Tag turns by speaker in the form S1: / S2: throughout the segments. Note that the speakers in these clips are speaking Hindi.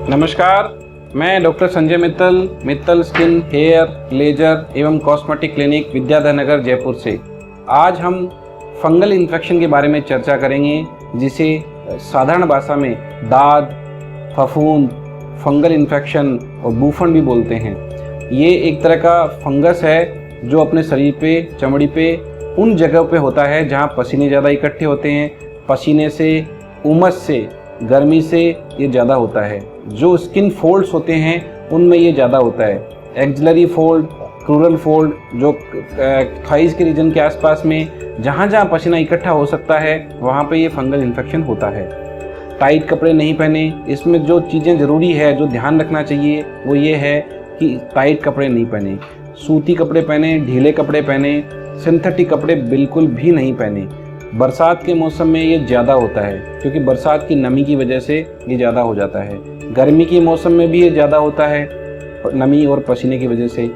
S1: नमस्कार, मैं doctor Sanjay Mittal skin, hair, laser एवं कॉस्मेटिक क्लिनिक विद्याधर नगर जयपुर से। आज हम फंगल इन्फेक्शन के बारे में चर्चा करेंगे, जिसे साधारण भाषा में दाद, फफूंद, फंगल इन्फेक्शन और बूफन भी बोलते हैं। ये एक तरह का फंगस है जो अपने शरीर पे, चमड़ी पे, उन जगहों पे होता है जहाँ पसीने ज़्यादा इकट्ठे होते हैं। पसीने से, उमस से, गर्मी से ये ज़्यादा होता है। जो स्किन फोल्ड्स होते हैं उनमें ये ज़्यादा होता है। एक्सिलरी फोल्ड, क्रूरल फोल्ड, जो थाइस के रीजन के आसपास में जहाँ जहाँ पसीना इकट्ठा हो सकता है वहाँ पे ये फंगल इन्फेक्शन होता है। टाइट कपड़े नहीं पहने। इसमें जो चीज़ें ज़रूरी है, जो ध्यान रखना चाहिए वो ये है कि टाइट कपड़े नहीं पहने, सूती कपड़े पहने, ढीले कपड़े पहने, सिंथेटिक कपड़े बिल्कुल भी नहीं पहने। बरसात के मौसम में ये ज़्यादा होता है क्योंकि बरसात की नमी की वजह से ये ज़्यादा हो जाता है। गर्मी के मौसम में भी ये ज़्यादा होता है नमी और पसीने की वजह से।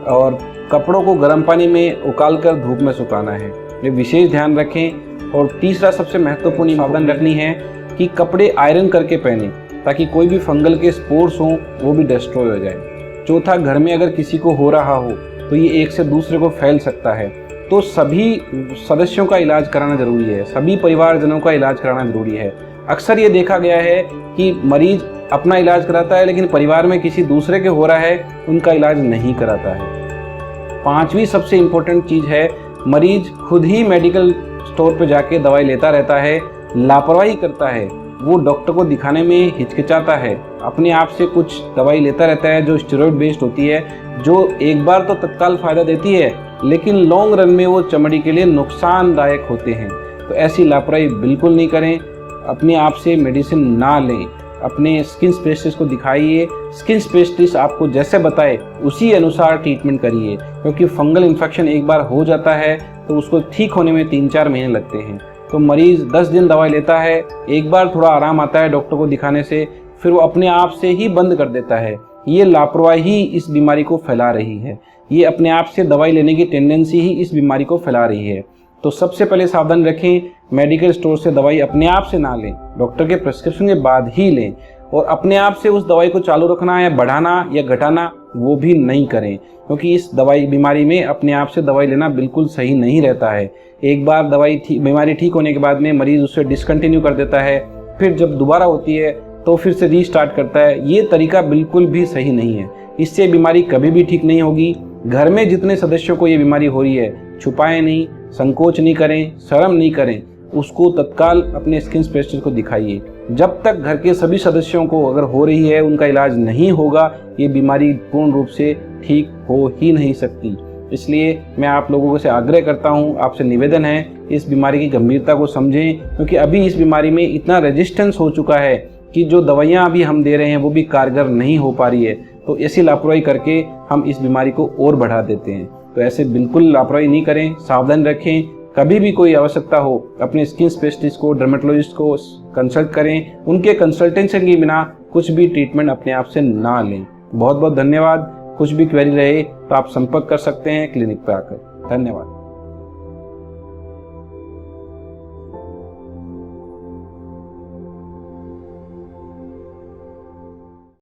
S1: और कपड़ों को गर्म पानी में उबाल कर धूप में सुखाना है, ये विशेष ध्यान रखें। और तीसरा सबसे महत्वपूर्ण सावधानी रखनी है कि कपड़े आयरन करके पहने ताकि कोई भी फंगल के स्पोर्स हों वो भी डिस्ट्रॉय हो जाए। चौथा, घर में अगर किसी को हो रहा हो तो ये एक से दूसरे को फैल सकता है, तो सभी सदस्यों का इलाज कराना ज़रूरी है, सभी परिवारजनों का इलाज कराना ज़रूरी है। अक्सर ये देखा गया है कि मरीज अपना इलाज कराता है लेकिन परिवार में किसी दूसरे के हो रहा है उनका इलाज नहीं कराता है। पांचवी सबसे इम्पोर्टेंट चीज़ है, मरीज खुद ही मेडिकल स्टोर पर जाके दवाई लेता रहता है, लापरवाही करता है, वो डॉक्टर को दिखाने में हिचकिचाता है, अपने आप से कुछ दवाई लेता रहता है जो स्टेरॉइड बेस्ड होती है, जो एक बार तो तत्काल फ़ायदा देती है लेकिन लॉन्ग रन में वो चमड़ी के लिए नुकसानदायक होते हैं। तो ऐसी लापरवाही बिल्कुल नहीं करें, अपने आप से मेडिसिन ना लें, अपने स्किन स्पेशलिस्ट को दिखाइए। स्किन स्पेशलिस्ट आपको जैसे बताए उसी अनुसार ट्रीटमेंट करिए, क्योंकि फंगल इन्फेक्शन एक बार हो जाता है तो उसको ठीक होने में 3-4 महीने लगते हैं। तो मरीज़ 10 दिन दवाई लेता है, एक बार थोड़ा आराम आता है डॉक्टर को दिखाने से, फिर वो अपने आप से ही बंद कर देता है। ये लापरवाही इस बीमारी को फैला रही है, ये अपने आप से दवाई लेने की टेंडेंसी ही इस बीमारी को फैला रही है। तो सबसे पहले सावधान रखें, मेडिकल स्टोर से दवाई अपने आप से ना लें, डॉक्टर के प्रिस्क्रिप्शन के बाद ही लें। और अपने आप से उस दवाई को चालू रखना या बढ़ाना या घटाना वो भी नहीं करें, क्योंकि इस बीमारी में अपने आप से दवाई लेना बिल्कुल सही नहीं रहता है। एक बार बीमारी ठीक होने के बाद में मरीज़ उसे डिसकंटिन्यू कर देता है, फिर जब दोबारा होती है तो फिर से रीस्टार्ट करता है। ये तरीका बिल्कुल भी सही नहीं है, इससे बीमारी कभी भी ठीक नहीं होगी। घर में जितने सदस्यों को ये बीमारी हो रही है, छुपाएं नहीं, संकोच नहीं करें, शर्म नहीं करें, उसको तत्काल अपने स्किन स्पेशलिस्ट को दिखाइए। जब तक घर के सभी सदस्यों को अगर हो रही है, उनका इलाज नहीं होगा, ये बीमारी पूर्ण रूप से ठीक हो ही नहीं सकती। इसलिए मैं आप लोगों से आग्रह करता हूँ, आपसे निवेदन है, इस बीमारी की गंभीरता को समझें, क्योंकि अभी इस बीमारी में इतना रेजिस्टेंस हो चुका है कि जो दवाइयाँ अभी हम दे रहे हैं वो भी कारगर नहीं हो पा रही है। तो ऐसी लापरवाही करके हम इस बीमारी को और बढ़ा देते हैं। तो ऐसे बिल्कुल लापरवाही नहीं करें, सावधान रखें। कभी भी कोई आवश्यकता हो अपने स्किन स्पेशलिस्ट को, डर्मेटोलॉजिस्ट को कंसल्ट करें। उनके कंसल्टेशन के बिना कुछ भी ट्रीटमेंट अपने आप से ना लें। बहुत बहुत धन्यवाद। कुछ भी क्वेरी रहे तो आप संपर्क कर सकते हैं क्लिनिक पर आकर। धन्यवाद।